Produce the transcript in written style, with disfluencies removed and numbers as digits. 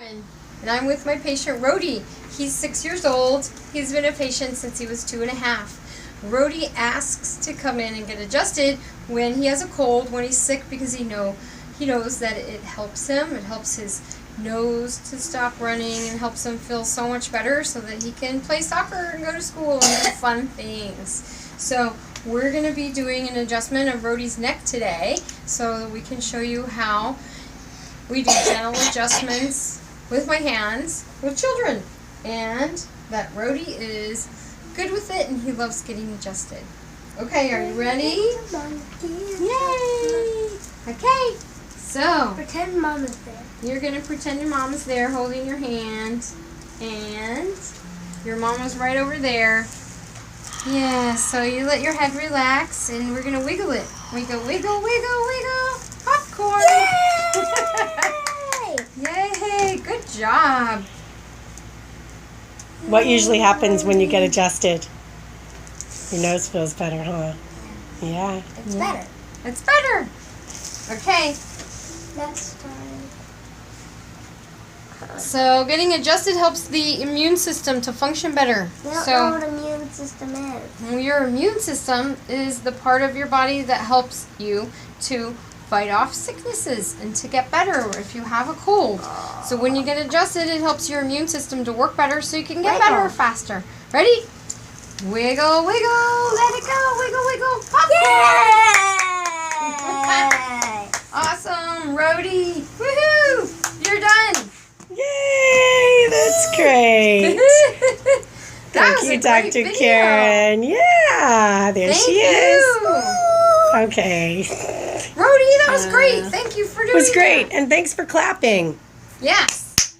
And I'm with my patient Rhodey. He's 6 years old. He's been a patient since he was 2.5. Rhodey asks to come in and get adjusted when he has a cold, when he's sick, because he knows that it helps him. It helps his nose to stop running and helps him feel so much better so that he can play soccer and go to school and do fun things. So we're going to be doing an adjustment of Rhodey's neck today so that we can show you how we do gentle adjustments with my hands with children, and that Rhodey is good with it and he loves getting adjusted. Okay, are you ready? Yay! Okay, so pretend Mom is there. You're going to pretend your mom is there holding your hand, and your mom is right over there. Yeah, so you let your head relax and we're going to wiggle it. Wiggle, wiggle, wiggle, wiggle. Popcorn! Yay! Yay! Good job. What usually happens when you get adjusted? Your nose feels better, huh? Yeah. It's better. It's better. Okay. Next time. So getting adjusted helps the immune system to function better. We don't know what immune system is. Your immune system is the part of your body that helps you to fight off sicknesses and to get better if you have a cold. So when you get adjusted, it helps your immune system to work better so you can get better faster. Ready? Wiggle, wiggle, let it go, wiggle, wiggle, popcorn! Yay! Awesome, Rhodey! Woohoo! You're done! Yay! That's great. Thank you, Dr. Karen. Yeah, there she is. Okay. Rhodey, that was great. Thank you for doing that. It was great, and thanks for clapping. Yes.